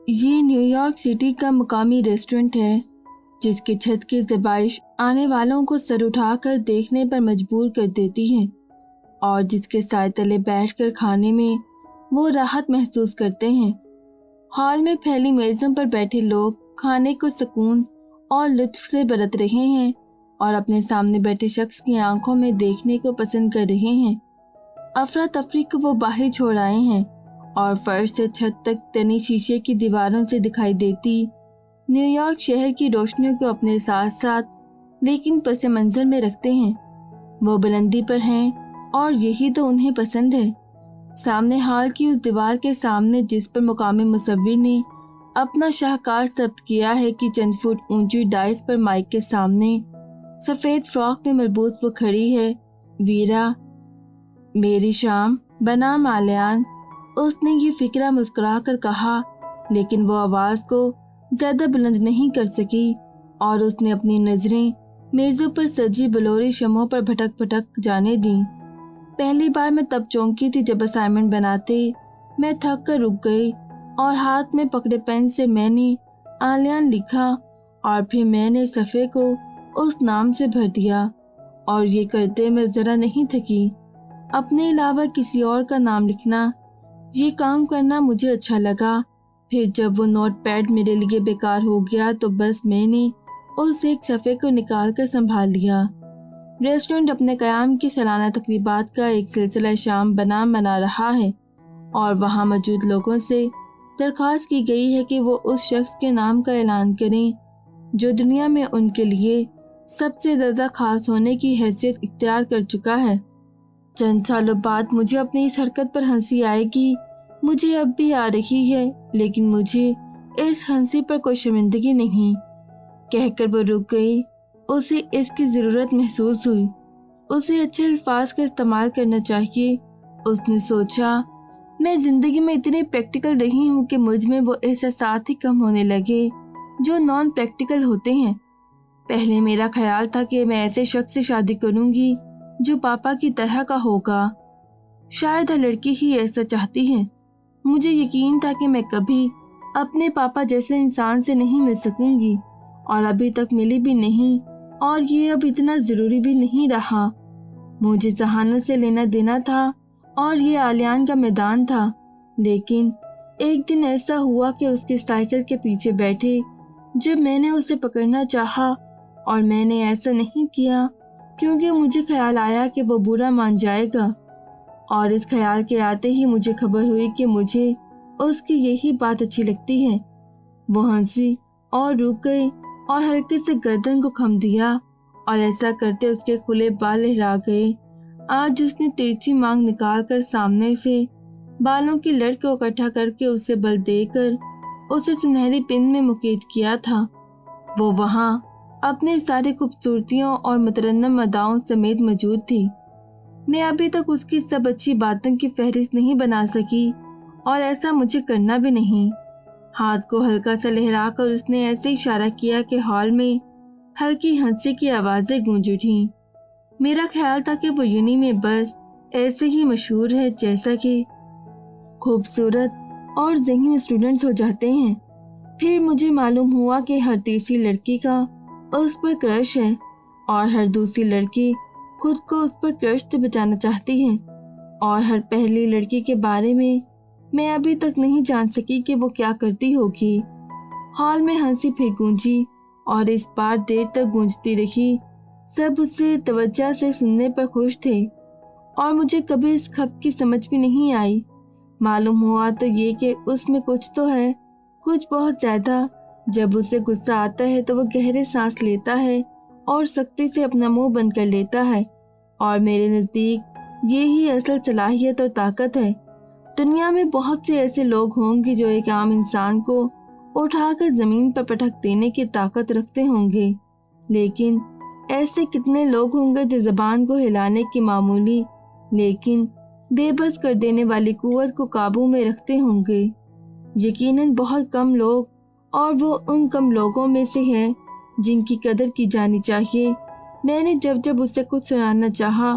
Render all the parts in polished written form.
ये New York city का मुकामी रेस्टोरेंट है जिसकी छत की ज़बाइश आने वालों को सर उठाकर देखने पर मजबूर कर देती है और जिसके साए तले बैठकर खाने में वो राहत महसूस करते हैं। हॉल में फैली मेज़ों पर बैठे लोग खाने को सुकून और लुत्फ से बरत रहे हैं और अपने सामने बैठे शख्स की आंखों में देखने को पसंद कर रहे हैं। अफरा तफरी को वो बाहर छोड़ आए हैं और फर्श से छत तक तनी शीशे की दीवारों से दिखाई देती न्यूयॉर्क शहर की रोशनियों को अपने साथ साथ लेकिन पस मंज़र में रखते हैं। वो बुलंदी पर हैं और यही तो उन्हें पसंद है। सामने हॉल की उस दीवार के सामने जिस पर मुकामी मुसव्विर ने अपना शाहकार ज़ब्त किया है कि चंद फुट ऊंची डाइस पर माइक के सामने सफ़ेद फ्रॉक में मलबूस वो खड़ी है। वीरा, मेरी शाम बनाम आलियान, उसने ये फिक्रा मुस्कुरा कर कहा, लेकिन वो आवाज़ को ज़्यादा बुलंद नहीं कर सकी और उसने अपनी नज़रें मेज़ों पर सजी बलोरी शमों पर भटक भटक जाने दी। पहली बार मैं तब चौंकी थी जब असाइनमेंट बनाते मैं थक कर रुक गई और हाथ में पकड़े पेन से मैंने आलियान लिखा और फिर मैंने सफ़े को उस नाम से भर दिया और ये करते मैं ज़रा नहीं थकी। अपने अलावा किसी और का नाम लिखना, ये काम करना मुझे अच्छा लगा। फिर जब वो नोट पैड मेरे लिए बेकार हो गया तो बस मैंने उस एक सफ़े को निकाल कर संभाल लिया। रेस्टोरेंट अपने क़याम की सालाना तकरीबात का एक सिलसिला शाम बनाम मना रहा है और वहाँ मौजूद लोगों से दरख्वास्त की गई है कि वो उस शख्स के नाम का ऐलान करें जो दुनिया में उनके लिए सबसे ज़्यादा खास होने की हैसियत इख्तियार कर चुका है। चंद सालों बाद मुझे अपनी इस हरकत पर हंसी आएगी, मुझे अब भी आ रही है, लेकिन मुझे इस हंसी पर कोई शर्मिंदगी नहीं। कहकर वो रुक गई। उसे इसकी ज़रूरत महसूस हुई। उसे अच्छे अल्फाज का इस्तेमाल करना चाहिए। उसने सोचा, मैं ज़िंदगी में इतनी प्रैक्टिकल रही हूँ कि मुझ में वो एहसासात ही कम होने लगे जो नॉन प्रैक्टिकल होते हैं। पहले मेरा ख्याल था कि मैं ऐसे शख्स से शादी करूँगी जो पापा की तरह का होगा। शायद हर लड़की ही ऐसा चाहती है। मुझे यकीन था कि मैं कभी अपने पापा जैसे इंसान से नहीं मिल सकूंगी और अभी तक मिली भी नहीं और ये अब इतना ज़रूरी भी नहीं रहा। मुझे जहानत से लेना देना था और ये आलियान का मैदान था। लेकिन एक दिन ऐसा हुआ कि उसकी साइकिल के पीछे बैठे जब मैंने उसे पकड़ना चाहा और मैंने ऐसा नहीं किया क्योंकि मुझे ख्याल आया कि वो बुरा मान जाएगा और इस ख्याल के आते ही मुझे खबर हुई कि मुझे उसकी यही बात अच्छी लगती है। वो हंसी और रुक गई और हल्के से गर्दन को खम दिया और ऐसा करते उसके खुले बाल लहरा गए। आज उसने तिरछी मांग निकालकर सामने से बालों की लड़ को इकट्ठा करके उसे बल देकर उसे सुनहरी पिन में मुकीद किया था। वो वहाँ अपने सारी खूबसूरतियों और मुतरन्नम अदाओं समेत मौजूद थी। मैं अभी तक उसकी सब अच्छी बातों की फहरिस्त नहीं बना सकी और ऐसा मुझे करना भी नहीं। हाथ को हल्का सा लहरा कर उसने ऐसे इशारा किया कि हॉल में हल्की हंसी की आवाज़ें गूंज उठीं। मेरा ख्याल था कि वो यूनी में बस ऐसे ही मशहूर है जैसा कि खूबसूरत और ज़हीन स्टूडेंट्स हो जाते हैं। फिर मुझे मालूम हुआ कि हर तीसरी लड़की का उस पर क्रश है और हर दूसरी लड़की खुद को उस पर क्रश से बचाना चाहती है और हर पहली लड़की के बारे में मैं अभी तक नहीं जान सकी कि वो क्या करती होगी। हॉल में हंसी फिर गूंजी और इस बार देर तक गूंजती रही। सब उससे तवज्जो से सुनने पर खुश थे और मुझे कभी इस खप की समझ भी नहीं आई। मालूम हुआ तो ये कि उसमें कुछ तो है, कुछ बहुत ज़्यादा। जब उसे गुस्सा आता है तो वो गहरे सांस लेता है और सख्ती से अपना मुंह बंद कर लेता है और मेरे नज़दीक ये ही असल सलाहियत और ताकत है। दुनिया में बहुत से ऐसे लोग होंगे जो एक आम इंसान को उठाकर ज़मीन पर पटक देने की ताकत रखते होंगे, लेकिन ऐसे कितने लोग होंगे जो ज़बान को हिलाने की मामूली लेकिन बेबस कर देने वाली कुव्वत को काबू में रखते होंगे। यकीनन बहुत कम लोग, और वो उन कम लोगों में से है जिनकी कदर की जानी चाहिए। मैंने जब जब उसे कुछ सुनाना चाहा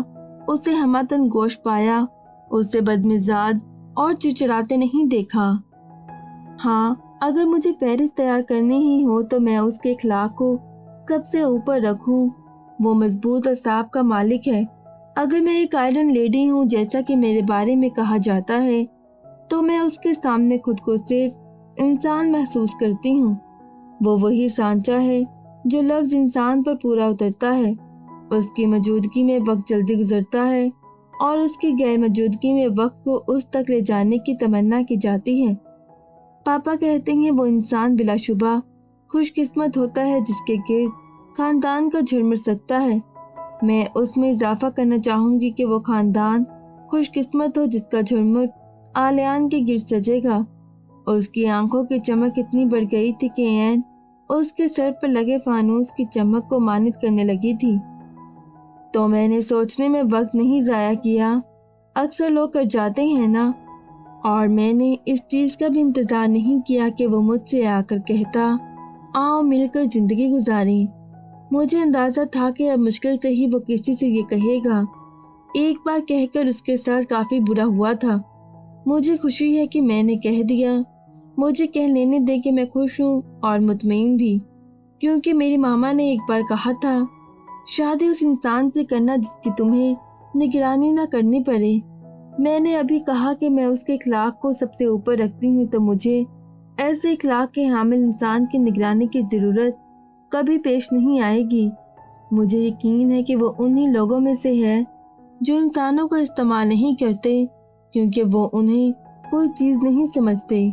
उसे हमतन गोश पाया, उसे बदमिजाज और चिड़चिड़ाते नहीं देखा। हाँ, अगर मुझे फहरिस्त तैयार करनी ही हो तो मैं उसके अखलाक को सबसे ऊपर रखूं। वो मजबूत और साफ का मालिक है। अगर मैं एक आयरन लेडी हूँ जैसा कि मेरे बारे में कहा जाता है, तो मैं उसके सामने खुद को सिर्फ इंसान महसूस करती हूँ। वो वही सांचा है जो लफ्ज इंसान पर पूरा उतरता है। उसकी मौजूदगी में वक्त जल्दी गुजरता है और उसकी गैर मौजूदगी में वक्त को उस तक ले जाने की तमन्ना की जाती है। पापा कहते हैं वो इंसान बिलाशुबा खुशकिस्मत होता है जिसके गिर्द खानदान का झुरमुट सकता है। मैं उसमें इजाफा करना चाहूंगी कि वो खानदान खुशकिस्मत हो जिसका झुरमुट आलियान के गिर्द सजेगा। उसकी आंखों की चमक इतनी बढ़ गई थी कि ऐन उसके सर पर लगे फानूस की चमक को मानित करने लगी थी। तो मैंने सोचने में वक्त नहीं ज़ाया किया। अक्सर लोग कर जाते हैं ना। और मैंने इस चीज़ का भी इंतज़ार नहीं किया कि वो मुझसे आकर कहता, आओ मिलकर ज़िंदगी गुजारें। मुझे अंदाज़ा था कि अब मुश्किल से ही वो किसी से ये कहेगा। एक बार कहकर उसके साथ काफ़ी बुरा हुआ था। मुझे खुशी है कि मैंने कह दिया। मुझे कह लेने दे कि मैं खुश हूँ और मुतमईन भी, क्योंकि मेरी मामा ने एक बार कहा था, शादी उस इंसान से करना जिसकी तुम्हें निगरानी ना करनी पड़े। मैंने अभी कहा कि मैं उसके अखलाक को सबसे ऊपर रखती हूँ, तो मुझे ऐसे अखलाक के हामिल इंसान की निगरानी की ज़रूरत कभी पेश नहीं आएगी। मुझे यकीन है कि वो उन्हीं लोगों में से है जो इंसानों का इस्तेमाल नहीं करते क्योंकि वो उन्हें कोई चीज़ नहीं समझते।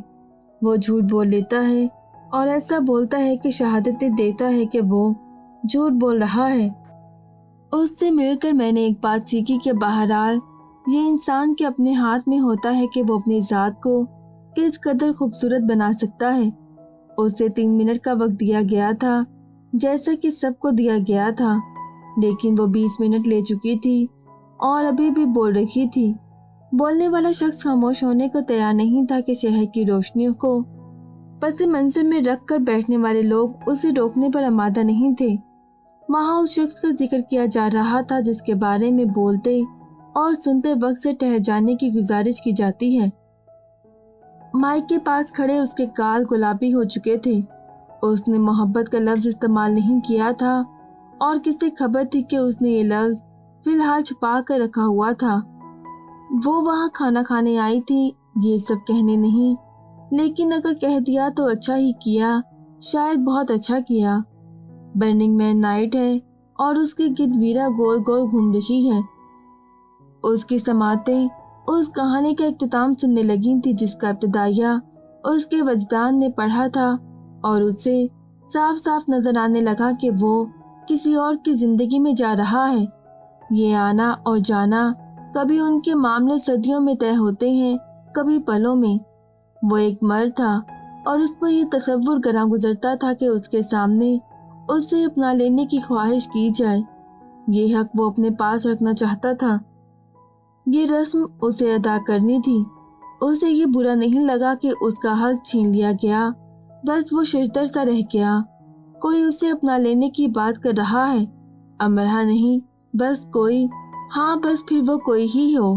वो झूठ बोल लेता है और ऐसा बोलता है कि शहादतें देता है कि वो झूठ बोल रहा है। उससे मिलकर मैंने एक बात सीखी कि बहरहाल ये इंसान के अपने हाथ में होता है कि वो अपनी ज़ात को किस कदर खूबसूरत बना सकता है। उसे 3 मिनट का वक्त दिया गया था जैसा कि सबको दिया गया था, लेकिन वो 20 मिनट ले चुकी थी और अभी भी बोल रही थी। बोलने वाला शख्स खामोश होने को तैयार नहीं था कि शहर की रोशनियों को पसे मंजर में रख कर बैठने वाले लोग उसे रोकने पर आमादा नहीं थे। वहाँ उस शख्स का जिक्र किया जा रहा था जिसके बारे में बोलते और सुनते वक्त से ठहर जाने की गुजारिश की जाती है। माइक के पास खड़े उसके गाल गुलाबी हो चुके थे। उसने मोहब्बत का लफ्ज इस्तेमाल नहीं किया था और किसे खबर थी कि उसने ये लफ्ज फिलहाल छुपा कर रखा हुआ था। वो वहाँ खाना खाने आई थी, ये सब कहने नहीं, लेकिन अगर कह दिया तो अच्छा ही किया, शायद बहुत अच्छा किया। बर्निंग मैन नाइट है और उसके गिर्द वीरा गोल गोल घूम रही है। उसकी समातें उस कहानी का इख्तिताम सुनने लगी थी जिसका इब्तिदाइया उसके वजदान ने पढ़ा था और उसे साफ साफ नजर आने लगा कि वो किसी और की जिंदगी में जा रहा है। ये आना और जाना कभी उनके मामले सदियों में तय होते हैं, कभी पलों में। वो एक मर्द था और उस पर यह तसव्वुर गरा गुजरता था कि उसके सामने उसे अपना लेने की ख्वाहिश की जाए। ये हक वो अपने पास रखना चाहता था। ये रस्म उसे अदा करनी थी। उसे ये बुरा नहीं लगा कि उसका हक छीन लिया गया, बस वो शर्तर सा रह गया। कोई उसे अपना लेने की बात कर रहा है, अमरहा नहीं, बस कोई। हाँ, बस फिर वो कोई ही हो।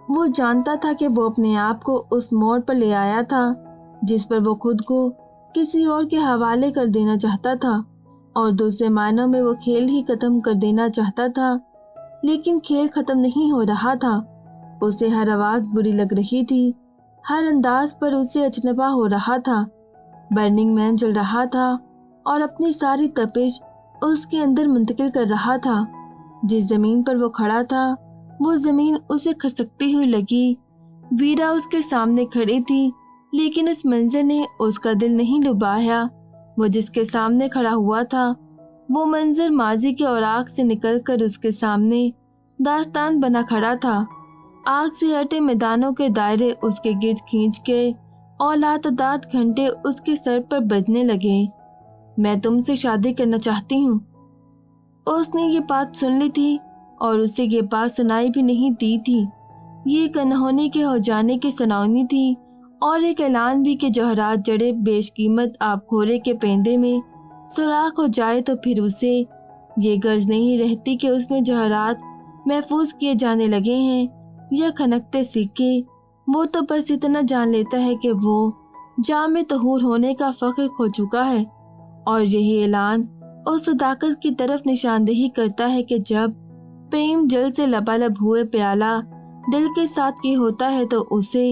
वो जानता था कि वो अपने आप को उस मोड़ पर ले आया था जिस पर वो खुद को किसी और के हवाले कर देना चाहता था और दूसरे मायनों में वो खेल ही खत्म कर देना चाहता था। लेकिन खेल खत्म नहीं हो रहा था। उसे हर आवाज बुरी लग रही थी, हर अंदाज पर उसे अचनबा हो रहा था। बर्निंग मैन जल रहा था और अपनी सारी तपिश उसके अंदर मुंतकिल कर रहा था। जिस जमीन पर वो खड़ा था वो जमीन उसे खसकती हुई लगी। वीरा उसके सामने खड़ी थी, लेकिन उस मंजर ने उसका दिल नहीं लुभाया। वो जिसके सामने खड़ा हुआ था वो मंजर माजी के औराक से निकलकर उसके सामने दास्तान बना खड़ा था। आग से हटे मैदानों के दायरे उसके गिर्द खींच के और लातदाद घंटे उसके सर पर बजने लगे। मैं तुमसे शादी करना चाहती हूँ। उसने ये बात सुन ली थी और उसे ये बात सुनाई भी नहीं दी थी। ये एक अनहोनी के हो जाने की सुनानी थी और एक ऐलान भी कि जौहरात जड़े बेशकीमत आबखोरे के पेंदे में सुराख हो जाए तो फिर उसे ये गर्ज नहीं रहती कि उसमें जौहरात महफूज किए जाने लगे हैं या खनकते सिक्के। वो तो बस इतना जान लेता है कि वो जामे तहूर होने का फख्र खो चुका है। और यही ऐलान उस सदाकत की तरफ निशानदेही करता है कि जब प्रेम जल से लबालब हुए प्याला दिल के साथ की होता है तो उसे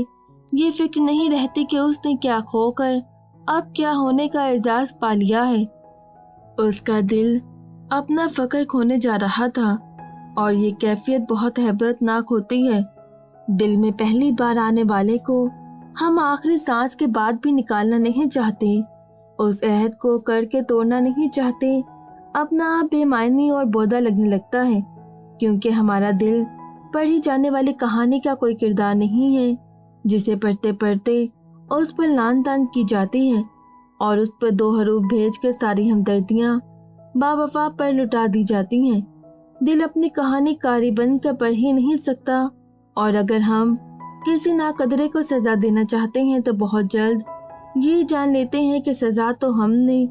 ये फिक्र नहीं रहती कि उसने क्या खोकर अब क्या होने का एहसास पा लिया है। उसका दिल अपना फख्र खोने जा रहा था और ये कैफियत बहुत हैबतनाक होती है। दिल में पहली बार आने वाले को हम आखिरी सांस के बाद भी निकालना नहीं चाहते, उस अहद को करके तोड़ना नहीं चाहते। अपना आप बेमायनी और बोधा लगने लगता है, क्योंकि हमारा दिल पढ़ी जाने वाली कहानी का कोई किरदार नहीं है जिसे पढ़ते पढ़ते उस पर लान तान की जाती है और उस पर 2 हरूफ भेजकर सारी हमदर्दियाँ बावफा पर लुटा दी जाती हैं। दिल अपनी कहानी कारी बन कर पढ़ ही नहीं सकता, और अगर हम किसी नाकदरे को सजा देना चाहते हैं तो बहुत जल्द ये जान लेते हैं कि सजा तो हमने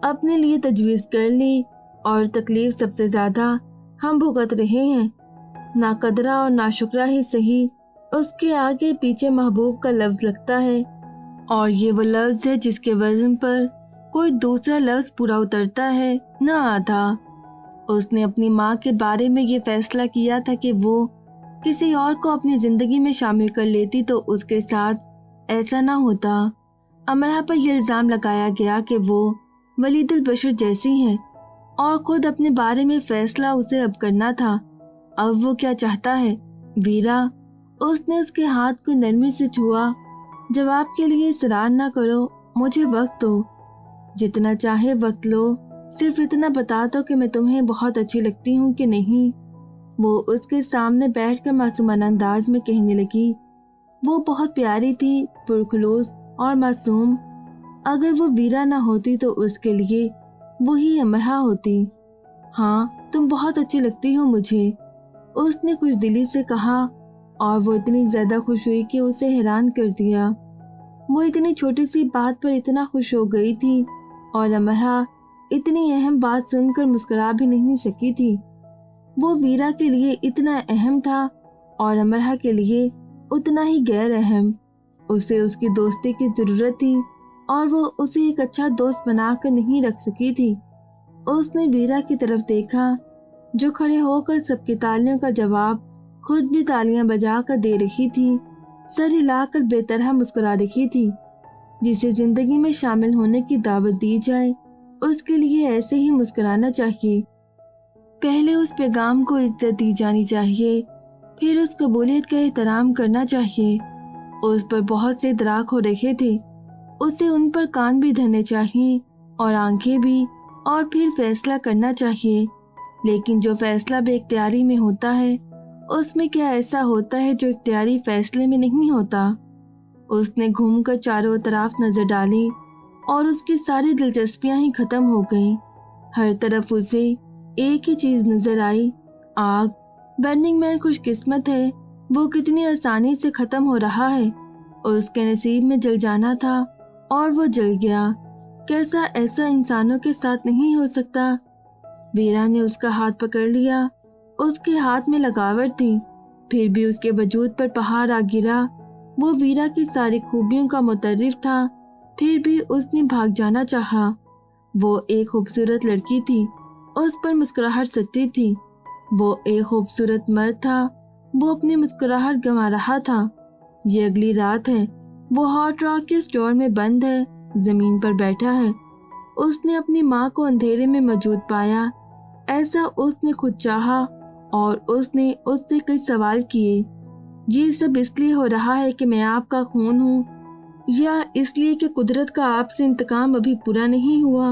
अपने लिए तजवीज़ कर ली और तकलीफ सबसे ज़्यादा हम भुगत रहे हैं। नाकदरा और नाशुक्रा ही सही, उसके आगे पीछे महबूब का लफ्ज़ लगता है, और ये वो लफ्ज़ है जिसके वज़न पर कोई दूसरा लफ्ज़ पूरा उतरता है न आधा। उसने अपनी माँ के बारे में ये फैसला किया था कि वो किसी और को अपनी ज़िंदगी में शामिल कर लेती तो उसके साथ ऐसा ना होता। अमरहा पर यह इल्ज़ाम लगाया गया कि वो वलीदुल बशर जैसी है और खुद अपने बारे में फैसला उसे अब करना था। अब वो क्या चाहता है? वीरा, उसने उसके हाथ को नरमी से छुआ। जवाब के लिए इसरार ना करो, मुझे वक्त दो, जितना चाहे वक्त लो, सिर्फ इतना बता दो कि मैं तुम्हें बहुत अच्छी लगती हूँ कि नहीं। वो उसके सामने बैठकर मासूमाना अंदाज में कहने लगी। वो बहुत प्यारी थी, पुरखुलूस और मासूम। अगर वो वीरा ना होती तो उसके लिए वही अमरहा होती। हाँ, तुम बहुत अच्छी लगती हो मुझे, उसने खुश दिली से कहा, और वो इतनी ज़्यादा खुश हुई कि उसे हैरान कर दिया। वो इतनी छोटी सी बात पर इतना खुश हो गई थी और अमरहा इतनी अहम बात सुनकर मुस्कुरा भी नहीं सकी थी। वो वीरा के लिए इतना अहम था और अमरहा के लिए उतना ही गैर अहम। उसे उसकी दोस्ती की ज़रूरत थी और वो उसे एक अच्छा दोस्त बनाकर नहीं रख सकी थी। उसने वीरा की तरफ देखा जो खड़े होकर सबकी तालियों का जवाब खुद भी तालियां बजाकर दे रही थी, सर हिलाकर बेतरह मुस्कुरा रही थी। जिसे जिंदगी में शामिल होने की दावत दी जाए उसके लिए ऐसे ही मुस्कुराना चाहिए। पहले उस पैगाम को इज्जत दी जानी चाहिए, फिर उस कबूलियत का एहतराम करना चाहिए। उस पर बहुत से इदराक हो रखे थे, उसे उन पर कान भी धरने चाहिए और आंखें भी, और फिर फैसला करना चाहिए। लेकिन जो फैसला बेइख्तियारी में होता है उसमें क्या ऐसा होता है जो इख्तियारी फैसले में नहीं होता। उसने घूमकर चारों तरफ नजर डाली और उसकी सारी दिलचस्पियां ही खत्म हो गईं। हर तरफ उसे एक ही चीज नजर आई, आग। बर्निंग मैन खुशकिस्मत है, वो कितनी आसानी से खत्म हो रहा है। उसके नसीब में जल जाना था और वो जल गया। कैसा ऐसा इंसानों के साथ नहीं हो सकता। वीरा ने उसका हाथ पकड़ लिया। उसके हाथ में लगावट थी, फिर भी उसके वजूद पर पहाड़ आ गिरा। वो वीरा की सारी खूबियों का मुतर्रिफ था, फिर भी उसने भाग जाना चाहा। वो एक खूबसूरत लड़की थी, उस पर मुस्कुराहट सच्ची थी। वो एक खूबसूरत मर्द था, वो अपनी मुस्कुराहट गंवा रहा था। ये अगली रात है, वो हॉट रॉक के स्टोर में बंद है, जमीन पर बैठा है। उसने अपनी माँ को अंधेरे में मौजूद पाया, ऐसा उसने खुद चाहा, और उसने उससे कई सवाल किए। ये सब इसलिए हो रहा है कि मैं आपका खून हूँ, या इसलिए कि कुदरत का आपसे इंतकाम अभी पूरा नहीं हुआ।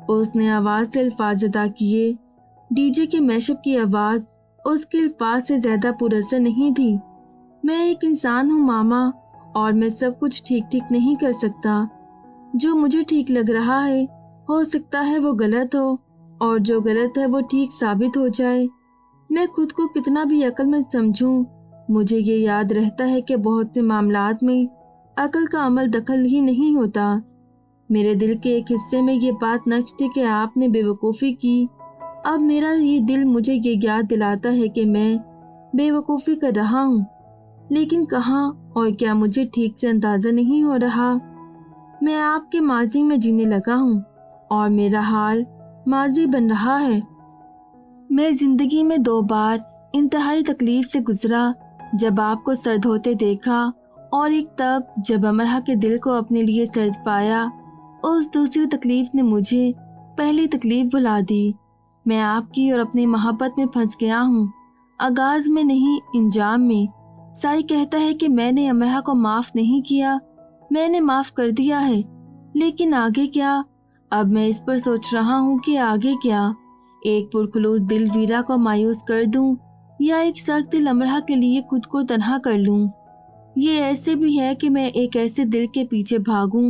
उसने आवाज से अल्फाज अदा किए। डीजे के मैशअप की आवाज उसके अल्फाज से ज्यादा पुरअसर नहीं थी। मैं एक इंसान हूँ मामा, और मैं सब कुछ ठीक ठीक नहीं कर सकता। जो मुझे ठीक लग रहा है हो सकता है वो गलत हो, और जो गलत है वो ठीक साबित हो जाए। मैं खुद को कितना भी अक्लमंद समझूं, मुझे ये याद रहता है कि बहुत से मामलात में अकल का अमल दखल ही नहीं होता। मेरे दिल के एक हिस्से में ये बात नक्श थी कि आपने बेवकूफ़ी की। अब मेरा ये दिल मुझे ये याद दिलाता है कि मैं बेवकूफ़ी कर रहा हूँ, लेकिन कहाँ और क्या मुझे ठीक से अंदाज़ा नहीं हो रहा। میں آپ کے ماضی میں جینے لگا ہوں اور میرا حال ماضی بن رہا ہے۔ میں زندگی میں 2 بار انتہائی تکلیف سے گزرا، جب آپ کو سرد ہوتے دیکھا، اور ایک تب جب امرہ کے دل کو اپنے لیے سرد پایا۔ اس دوسری تکلیف نے مجھے پہلی تکلیف بھلا دی۔ میں آپ کی اور اپنی محبت میں پھنس گیا ہوں، آغاز میں نہیں انجام میں۔ سائی کہتا ہے کہ میں نے امرہ کو معاف نہیں کیا، میں نے معاف کر دیا ہے، لیکن آگے کیا؟ اب میں اس پر سوچ رہا ہوں کہ آگے کیا؟ ایک پرخلوص دل ویرا کو مایوس کر دوں یا ایک سخت دل امرہ کے لیے خود کو تنہا کر لوں؟ یہ ایسے بھی ہے کہ میں ایک ایسے دل کے پیچھے بھاگوں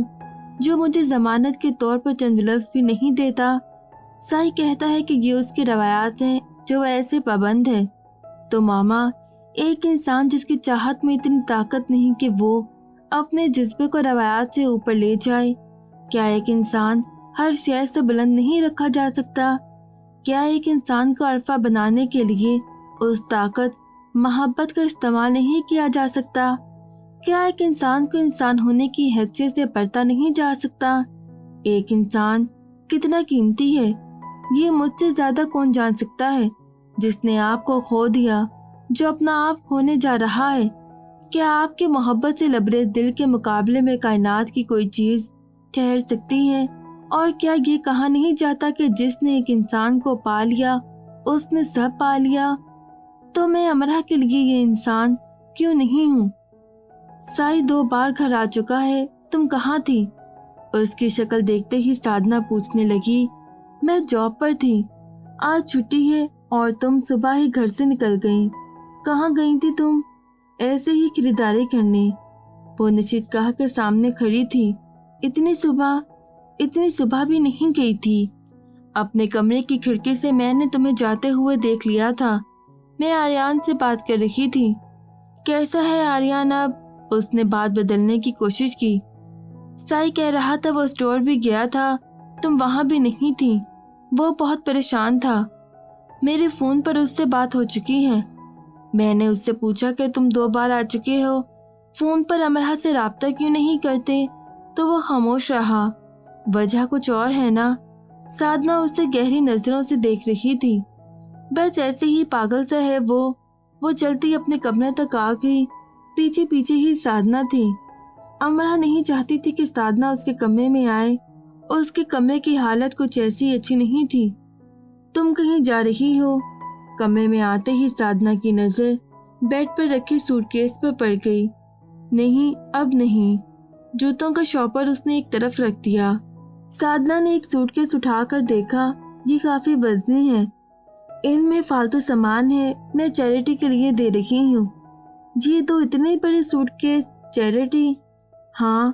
جو مجھے ضمانت کے طور پر چند لفظ بھی نہیں دیتا۔ سائی کہتا ہے کہ یہ اس کی روایات ہیں جو ایسے پابند ہے۔ تو ماما، ایک انسان جس کی چاہت میں اتنی طاقت نہیں کہ وہ اپنے جذبے کو روایات سے اوپر لے جائے، کیا ایک انسان ہر شے سے بلند نہیں رکھا جا سکتا؟ کیا ایک انسان کو عرفہ بنانے کے لیے اس طاقت محبت کا استعمال نہیں کیا جا سکتا؟ کیا ایک انسان کو انسان ہونے کی حیثیت سے پرتا نہیں جا سکتا؟ ایک انسان کتنا قیمتی ہے، یہ مجھ سے زیادہ کون جان سکتا ہے، جس نے آپ کو کھو دیا، جو اپنا آپ کھونے جا رہا ہے؟ کیا آپ کے محبت سے لبریز دل کے مقابلے میں کائنات کی کوئی چیز ٹھہر سکتی ہے؟ اور کیا یہ کہا نہیں جاتا کہ جس نے ایک انسان کو پا لیا اس نے سب پا لیا؟ تو میں امرہ کے لیے یہ انسان کیوں نہیں ہوں؟ سائی 2 بار گھر آ چکا ہے، تم کہاں تھی؟ اس کی شکل دیکھتے ہی سادھنا پوچھنے لگی۔ میں جاب پر تھی، آج چھٹی ہے اور تم صبح ہی گھر سے نکل گئی۔ کہاں گئی تھی تم؟ ایسے ہی خریداری کرنے۔ وہ نشید گاہ کے سامنے کھڑی تھی۔ اتنی صبح بھی نہیں گئی تھی۔ اپنے کمرے کی کھڑکی سے میں نے تمہیں جاتے ہوئے دیکھ لیا تھا۔ میں آریان سے بات کر رہی تھی۔ کیسا ہے آریان اب؟ اس نے بات بدلنے کی کوشش کی۔ سائی کہہ رہا تھا وہ اسٹور بھی گیا تھا، تم وہاں بھی نہیں تھی۔ وہ بہت پریشان تھا۔ میرے فون پر اس سے بات ہو چکی ہے۔ میں نے اس سے پوچھا کہ تم 2 بار آ چکے ہو، فون پر امرہ سے رابطہ کیوں نہیں کرتے؟ تو وہ خاموش رہا۔ وجہ کچھ اور ہے نا؟ سادھنا اسے گہری نظروں سے دیکھ رہی تھی۔ بس ایسے ہی پاگل سا ہے وہ چلتی اپنے کمرے تک آ گئی۔ پیچھے پیچھے ہی سادھنا تھی۔ امرہ نہیں چاہتی تھی کہ سادھنا اس کے کمرے میں آئے۔ اس کے کمرے کی حالت کچھ ایسی اچھی نہیں تھی۔ تم کہیں جا رہی ہو؟ کمرے میں آتے ہی سادھنا کی نظر بیڈ پر رکھے سوٹ کیس پر پڑ گئی۔ نہیں، اب نہیں۔ جوتوں کا شاپر اس نے ایک طرف رکھ دیا۔ سادھنا نے ایک سوٹ کیس اٹھا کر دیکھا، یہ کافی وزنی ہے، ان میں فالتو سامان ہے، میں چیریٹی کے لیے دے رہی ہوں۔ یہ تو اتنے بڑے سوٹ کیس، چیریٹی؟ ہاں،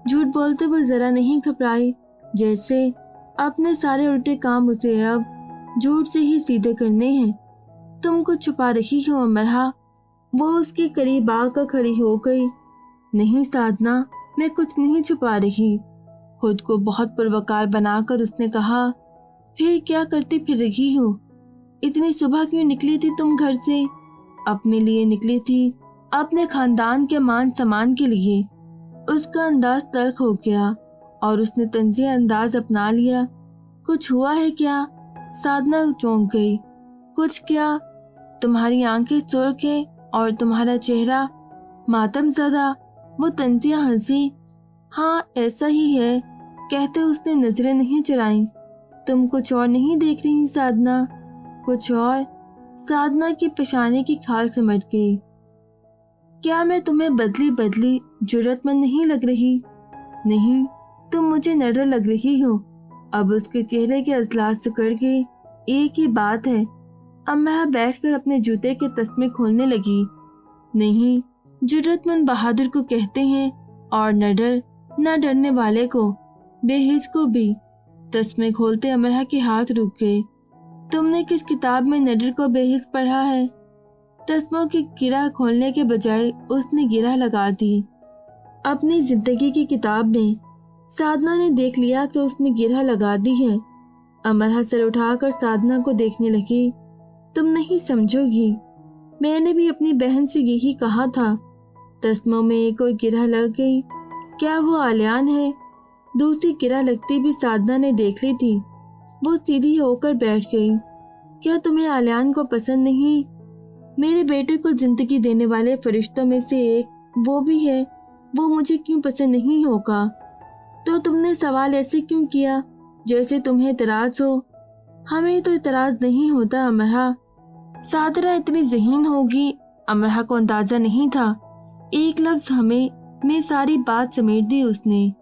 جھوٹ بولتے وہ ذرا نہیں گھبرائی، جیسے اپنے سارے الٹے کام اسے اب جھوٹ سے ہی سیدھے کرنے ہیں۔ تم کچھ چھپا رہی ہو امرہ؟ وہ اس کے قریب آ کر کھڑی ہو گئی۔ نہیں سادھنا، میں کچھ نہیں چھپا رہی۔ خود کو بہت پروکار بنا کر اس نے کہا، پھر کیا کرتی پھر رہی ہو؟ اتنی صبح کیوں نکلی تھی تم گھر سے؟ اپنے لیے نکلی تھی، اپنے خاندان کے مان سامان کے لیے۔ اس کا انداز تلخ ہو گیا اور اس نے طنزیہ انداز اپنا لیا۔ کچھ ہوا ہے کیا؟ سادھنا چونک گئی۔ کچھ کیا؟ تمہاری آنکھیں سرخ ہیں اور تمہارا چہرہ ماتم زدہ۔ وہ طنزیہ ہنسی۔ ہاں ایسا ہی ہے، کہتے اس نے نظریں نہیں چرائیں۔ تم کچھ اور نہیں دیکھ رہی سادھنا؟ کچھ اور؟ سادھنا کی پیشانی کی کھال سمٹ گئی۔ کیا میں تمہیں بدلی جرأت مند نہیں لگ رہی؟ نہیں، تم مجھے نڈر لگ رہی ہو۔ اب اس کے چہرے کے عضلات سکڑ گئے۔ ایک ہی بات ہے۔ امرہ بیٹھ کر اپنے جوتے کے تسمے کھولنے لگی۔ نہیں، جرأت مند بہادر کو کہتے ہیں، اور نڈر نہ ڈرنے والے کو، بے حس کو بھی۔ تسمے کھولتے امرہ کے ہاتھ رک گئے۔ تم نے کس کتاب میں نڈر کو بے حس پڑھا ہے؟ تسموں کی گرہ کھولنے کے بجائے اس نے گرہ لگا دی۔ اپنی زندگی کی کتاب میں سادھنا نے دیکھ لیا کہ اس نے گرہ لگا دی ہے۔ امرہ سر اٹھا کر سادھنا کو دیکھنے لگی۔ تم نہیں سمجھو گی، میں نے بھی اپنی بہن سے یہی کہا تھا۔ تسموں میں ایک اور گرہ لگ گئی۔ کیا وہ آلیان ہے؟ दूसरी गिरा लगती भी साधना ने देख ली थी। वो सीधी होकर बैठ गई। क्या तुम्हें आलियान को पसंद नहीं? मेरे बेटे को जिंदगी देने वाले फरिश्तों में से एक वो भी है। वो मुझे क्यों पसंद नहीं होगा? तो तुमने सवाल ऐसे क्यों किया जैसे तुम्हें इतराज हो? हमें तो इतराज नहीं होता अमरहा। सादरा इतनी ज़हीन होगी, अमरहा को अंदाजा नहीं था। एक लफ्ज हमें में सारी बात समेट दी उसने।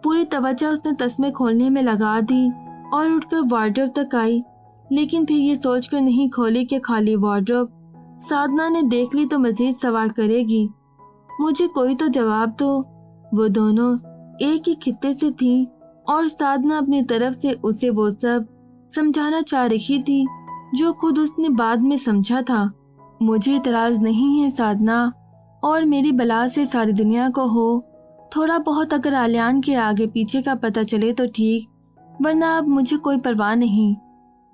पूरी तवज्जो उसने तस्मे खोलने में लगा दी और उठकर वार्डरोब तक आई, लेकिन फिर ये सोचकर नहीं खोली कि खाली वार्डरोब साधना ने देख ली तो मजीद सवाल करेगी। मुझे कोई तो जवाब दो। वो दोनों एक ही खित्ते से थीं और साधना अपनी तरफ से उसे वो सब समझाना चाह रही थी जो खुद उसने बाद में समझा था। मुझे इतराज नहीं है साधना, और मेरी बला से सारी दुनिया को हो। थोड़ा बहुत अगर आलियान के आगे पीछे का पता चले तो ठीक, वरना अब मुझे कोई परवाह नहीं।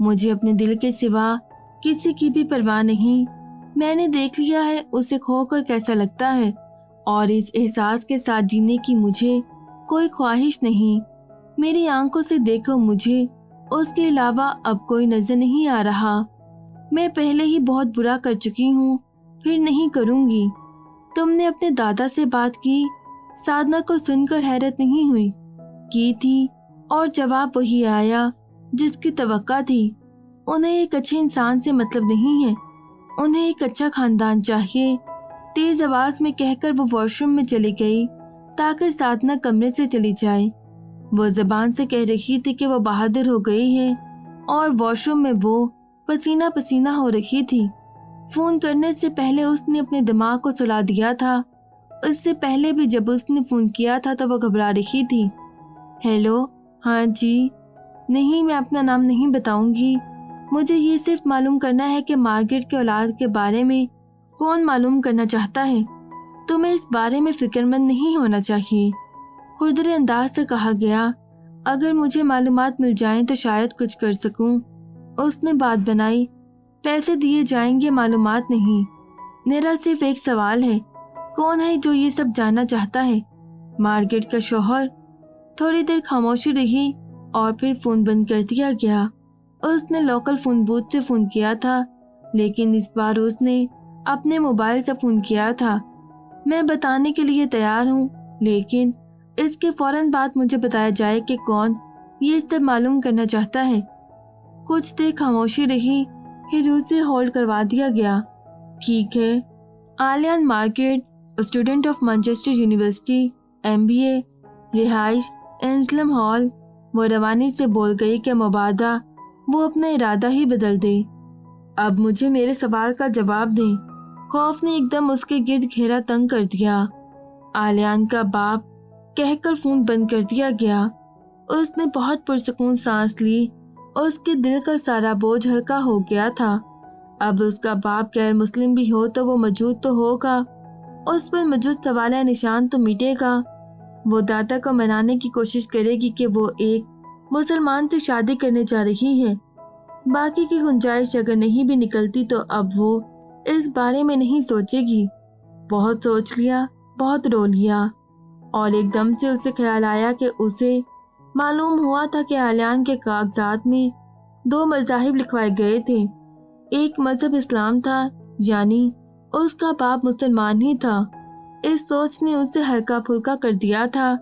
मुझे अपने दिल के सिवा किसी की भी परवाह नहीं। मैंने देख लिया है उसे खोकर कैसा लगता है, और इस एहसास के साथ जीने की मुझे कोई ख्वाहिश नहीं। मेरी आंखों से देखो, मुझे उसके अलावा अब कोई नजर नहीं आ रहा। मैं पहले ही बहुत बुरा कर चुकी हूँ, फिर नहीं करूँगी। तुमने अपने दादा से बात की? साधना को सुनकर हैरत नहीं हुई। की थी, और जवाब वही आया जिसकी तवक्का थी। उन्हें एक अच्छे इंसान से मतलब नहीं है, उन्हें एक अच्छा खानदान चाहिए। तेज आवाज में कहकर वो वॉशरूम में चली गई ताकि साधना कमरे से चली जाए। वो जबान से कह रही थी कि वो बहादुर हो गई है, और वॉशरूम में वो पसीना पसीना हो रही थी। फोन करने से पहले उसने अपने दिमाग को सुला दिया था। इससे पहले भी जब उसने फोन किया था तो वो घबरा रही थी। हेलो, हाँ जी। नहीं, मैं अपना नाम नहीं बताऊंगी। मुझे ये सिर्फ मालूम करना है कि मार्गरेट के औलाद के बारे में कौन मालूम करना चाहता है। तुम्हें इस बारे में फिक्रमंद नहीं होना चाहिए, खुरदरे अंदाज से कहा गया। अगर मुझे मालूमात मिल जाएं तो शायद कुछ कर सकूं। उसने बात बनाई। पैसे दिए जाएंगे, मालूमात नहीं। मेरा सिर्फ एक सवाल है, कौन है जो ये सब जानना चाहता है? मार्गरेट का शौहर। थोड़ी देर खामोशी रही और फिर फोन बंद कर दिया गया। उसने लोकल फोन बूथ से फोन किया था, लेकिन इस बार उसने अपने मोबाइल से फोन किया था। मैं बताने के लिए तैयार हूँ, लेकिन इसके फौरन बाद मुझे बताया जाए कि कौन ये सब मालूम करना चाहता है। कुछ देर खामोशी रही, फिर उसे होल्ड करवा दिया गया। ठीक है। आलियान Margaret, student of Manchester University, MBA, रिहाइश एंसलम हॉल। वो रवानी से बोल गई कि मबादा वो अपना इरादा ही बदल दे। अब मुझे मेरे सवाल का जवाब दें। खौफ ने एकदम उसके गिर्द घेरा तंग कर दिया। आलियान का बाप कहकर फोन बंद कर दिया गया। उसने बहुत पुरसकून सांस ली। उसके दिल का सारा बोझ हल्का हो गया था। अब उसका बाप गैर मुस्लिम भी हो तो वो मौजूद तो होगा, उस पर मौजूद सवाल निशान तो मिटेगा। वो दादा को मनाने की कोशिश करेगी कि वो एक मुसलमान से शादी करने जा रही है। बाकी की गुंजाइश अगर नहीं भी निकलती तो अब वो इस बारे में नहीं सोचेगी। बहुत सोच लिया, बहुत रो लिया, और एकदम से उसे ख्याल आया कि उसे मालूम हुआ था कि आलियान के कागजात में 2 मज़ाहिब लिखवाए गए थे। एक मजहब इस्लाम था, यानी उसका बाप मुसलमान ही था। इस सोच ने उसे हल्का फुल्का कर दिया था।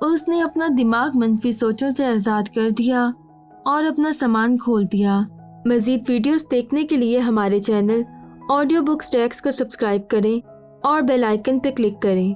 उसने अपना दिमाग मनफी सोचों से आज़ाद कर दिया और अपना सामान खोल दिया। मज़ीद वीडियोस देखने के लिए हमारे चैनल ऑडियो बुक्स टैक्स को सब्सक्राइब करें और बेल आइकन पर क्लिक करें।